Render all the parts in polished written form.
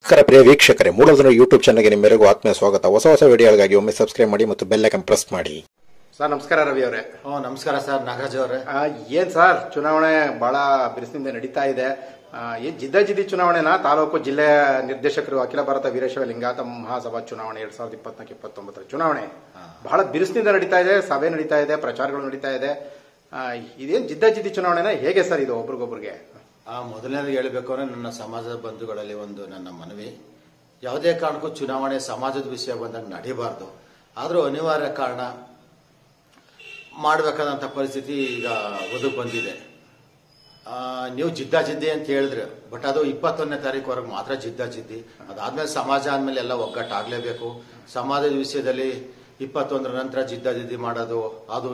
ನಮಸ್ಕಾರ ಪ್ರಿಯ ವೀಕ್ಷಕರೇ, ಮೂಲಧ್ವನಿ ಯೂಟ್ಯೂಬ್ ಚಾನಲ್ಗೆ ನಿಮ್ಮೆಲ್ಲರಿಗೂ ಆತ್ಮೀಯ ಸ್ವಾಗತ. ಹೊಸ ವಿಡಿಯೋಗಳಿಗಾಗಿ ಒಮ್ಮೆ ಸಬ್ಸ್ಕ್ರೈಬ್ ಮಾಡಿ ಮತ್ತು ಬೆಲ್ ಐಕಾನ್ ಪ್ರೆಸ್ ಮಾಡಿ. ಸರ್ ನಮಸ್ಕಾರ ರವಿ ಅವರೇ. ನಮಸ್ಕಾರ ಸರ್ ನಾಗರಾಜ್ ಅವರೇ. ಏನ್ ಸರ್ ಚುನಾವಣೆ ಬಹಳ ಬಿರುಸಿನಿಂದ ನಡೀತಾ ಇದೆ. ಏನ್ ಜಿದ್ದಾಜಿದ್ದಿ ಚುನಾವಣೆನಾ? ತಾಲೂಕು ಜಿಲ್ಲೆಯ ನಿರ್ದೇಶಕರು ಅಖಿಲ ಭಾರತ ವೀರಶೈವ ಲಿಂಗಾಯತ ಮಹಾಸಭಾ ಚುನಾವಣೆ 2024-29 ಚುನಾವಣೆ ಬಹಳ ಬಿರುಸಿನಿಂದ ನಡೀತಾ ಇದೆ. ಸಭೆ ನಡೀತಾ ಇದೆ, ಪ್ರಚಾರಗಳು ನಡೀತಾ ಇದೆ. ಇದೇನ್ ಜಿದ್ದಾಜಿದ್ದಿ ಚುನಾವಣೆನಾ? ಹೇಗೆ ಸರ್ ಇದು ಒಬ್ರಿಗೊಬ್ರಿಗೆ? ಮೊದಲನೇದು ಹೇಳಬೇಕು ಅಂದ್ರೆ ನನ್ನ ಸಮಾಜದ ಬಂಧುಗಳಲ್ಲಿ ಒಂದು ನನ್ನ ಮನವಿ, ಯಾವುದೇ ಕಾರಣಕ್ಕೂ ಚುನಾವಣೆ ಸಮಾಜದ ವಿಷಯ ಬಂದಾಗ ನಡೀಬಾರ್ದು. ಆದರೂ ಅನಿವಾರ್ಯ ಕಾರಣ ಮಾಡಬೇಕಾದಂಥ ಪರಿಸ್ಥಿತಿ ಈಗ ಒದಗಿ ಬಂದಿದೆ. ನೀವು ಜಿದ್ದಾಜಿದ್ದಿ ಅಂತ ಹೇಳಿದ್ರೆ, ಬಟ್ ಅದು 21ನೇ ತಾರೀಕುವರೆಗೆ ಮಾತ್ರ ಜಿದ್ದಾಜಿದ್ದಿ. ಅದಾದ್ಮೇಲೆ ಸಮಾಜ ಆದ್ಮೇಲೆ ಎಲ್ಲ ಒಗ್ಗಟ್ಟಾಗಲೇಬೇಕು. ಸಮಾಜದ ವಿಷಯದಲ್ಲಿ 21ರ ನಂತರ ಜಿದ್ದಾಜಿದ್ದಿ ಮಾಡೋದು ಅದು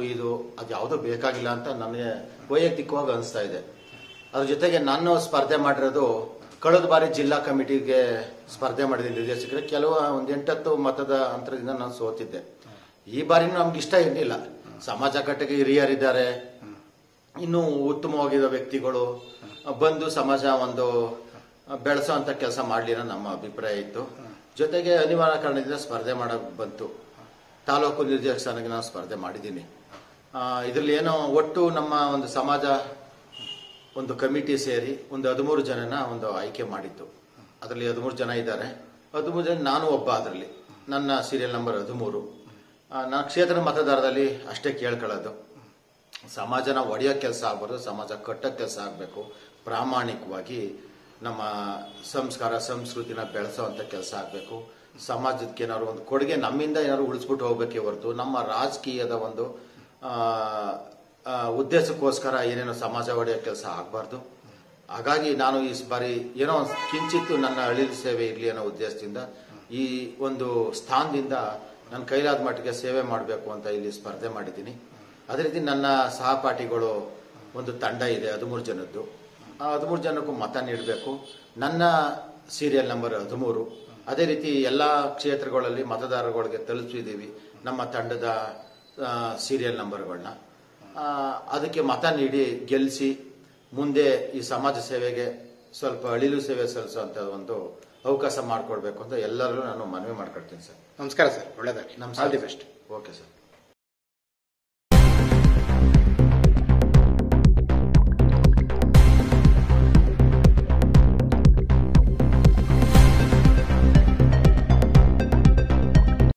ಯಾವುದೂ ಬೇಕಾಗಿಲ್ಲ ಅಂತ ನನಗೆ ವೈಯಕ್ತಿಕವಾಗಿ ಅನಿಸ್ತಾ ಇದೆ. ಅದ್ರ ಜೊತೆಗೆ ನಾನು ಸ್ಪರ್ಧೆ ಮಾಡಿರೋದು ಕಳೆದ ಬಾರಿ ಜಿಲ್ಲಾ ಕಮಿಟಿಗೆ ಸ್ಪರ್ಧೆ ಮಾಡಿದ್ದೀನಿ ನಿರ್ದೇಶಕರು. ಕೆಲವು ಒಂದು 8-10 ಮತದ ಅಂತರದಿಂದ ನಾನು ಸೋತಿದ್ದೆ. ಈ ಬಾರಿನೂ ನಮ್ಗೆ ಇಷ್ಟ ಇರಲಿಲ್ಲ. ಸಮಾಜ ಕಟ್ಟೆಗೆ ಹಿರಿಯರಿದ್ದಾರೆ, ಇನ್ನೂ ಉತ್ತಮವಾಗಿರೋ ವ್ಯಕ್ತಿಗಳು ಬಂದು ಸಮಾಜ ಒಂದು ಬೆಳೆಸೋ ಅಂತ ಕೆಲಸ ಮಾಡಲಿ ಅನ್ನೋ ನಮ್ಮ ಅಭಿಪ್ರಾಯ ಇತ್ತು. ಜೊತೆಗೆ ಅನಿವಾರ್ಯ ಕಾರಣದಿಂದ ಸ್ಪರ್ಧೆ ಮಾಡೋಕೆ ಬಂತು. ತಾಲೂಕು ನಿರ್ದೇಶಕ ಸ್ಥಾನಕ್ಕೆ ನಾನು ಸ್ಪರ್ಧೆ ಮಾಡಿದ್ದೀನಿ. ಇದರಲ್ಲಿ ಏನೋ ಒಟ್ಟು ನಮ್ಮ ಒಂದು ಸಮಾಜ ಒಂದು ಕಮಿಟಿ ಸೇರಿ ಒಂದು 13 ಜನನ ಒಂದು ಆಯ್ಕೆ ಮಾಡಿತ್ತು. ಅದರಲ್ಲಿ 13 ಜನ ಇದ್ದಾರೆ. 13 ಜನ ನಾನು ಒಬ್ಬ. ಅದರಲ್ಲಿ ನನ್ನ ಸೀರಿಯಲ್ ನಂಬರ್ 13. ನಾನು ಕ್ಷೇತ್ರ ಮತದಾರದಲ್ಲಿ ಅಷ್ಟೇ ಕೇಳ್ಕೊಳ್ಳೋದು, ಸಮಾಜನ ಒಡೆಯೋ ಕೆಲಸ ಆಗ್ಬಾರ್ದು, ಸಮಾಜ ಕಟ್ಟೋ ಕೆಲಸ ಆಗಬೇಕು. ಪ್ರಾಮಾಣಿಕವಾಗಿ ನಮ್ಮ ಸಂಸ್ಕಾರ ಸಂಸ್ಕೃತಿನ ಬೆಳೆಸೋ ಅಂತ ಕೆಲಸ ಆಗಬೇಕು. ಸಮಾಜಕ್ಕೆ ಏನಾದ್ರು ಒಂದು ಕೊಡುಗೆ ನಮ್ಮಿಂದ ಏನಾದ್ರು ಉಳಿಸ್ಬಿಟ್ಟು ಹೋಗ್ಬೇಕೇ ಹೊರತು ನಮ್ಮ ರಾಜಕೀಯದ ಒಂದು ಉದ್ದೇಶಕ್ಕೋಸ್ಕರ ಏನೇನೋ ಸಮಾಜ ಒಡೆಯೋ ಕೆಲಸ ಆಗಬಾರ್ದು. ಹಾಗಾಗಿ ನಾನು ಈ ಬಾರಿ ಏನೋ ಕಿಂಚಿತ್ತು ನನ್ನ ಅಳಿಲು ಸೇವೆ ಇರಲಿ ಅನ್ನೋ ಉದ್ದೇಶದಿಂದ ಈ ಒಂದು ಸ್ಥಾನದಿಂದ ನನ್ನ ಕೈಲಾದ ಮಟ್ಟಿಗೆ ಸೇವೆ ಮಾಡಬೇಕು ಅಂತ ಇಲ್ಲಿ ಸ್ಪರ್ಧೆ ಮಾಡಿದ್ದೀನಿ. ಅದೇ ರೀತಿ ನನ್ನ ಸಹಪಾಠಿಗಳು ಒಂದು ತಂಡ ಇದೆ 13 ಜನದ್ದು. ಆ 13 ಜನಕ್ಕೂ ಮತ ನೀಡಬೇಕು. ನನ್ನ ಸೀರಿಯಲ್ ನಂಬರ್ 13. ಅದೇ ರೀತಿ ಎಲ್ಲ ಕ್ಷೇತ್ರಗಳಲ್ಲಿ ಮತದಾರಗಳಿಗೆ ತಲುಪಿಸಿದ್ದೀವಿ ನಮ್ಮ ತಂಡದ ಸೀರಿಯಲ್ ನಂಬರ್ಗಳನ್ನ. ಅದಕ್ಕೆ ಮತ ನೀಡಿ ಗೆಲ್ಲಿಸಿ ಮುಂದೆ ಈ ಸಮಾಜ ಸೇವೆಗೆ ಸ್ವಲ್ಪ ಅಳಿಲು ಸೇವೆ ಸಲ್ಲಿಸುವಂತ ಒಂದು ಅವಕಾಶ ಮಾಡಿಕೊಡ್ಬೇಕು ಅಂತ ಎಲ್ಲರೂ ನಾನು ಮನವಿ ಮಾಡ್ಕೊಳ್ತೀನಿ ಸರ್. ನಮಸ್ಕಾರ ಸರ್, ಒಳ್ಳೆದಾಗಿ. ನಮಸ್ಕಾರ. All the best. Okay sir.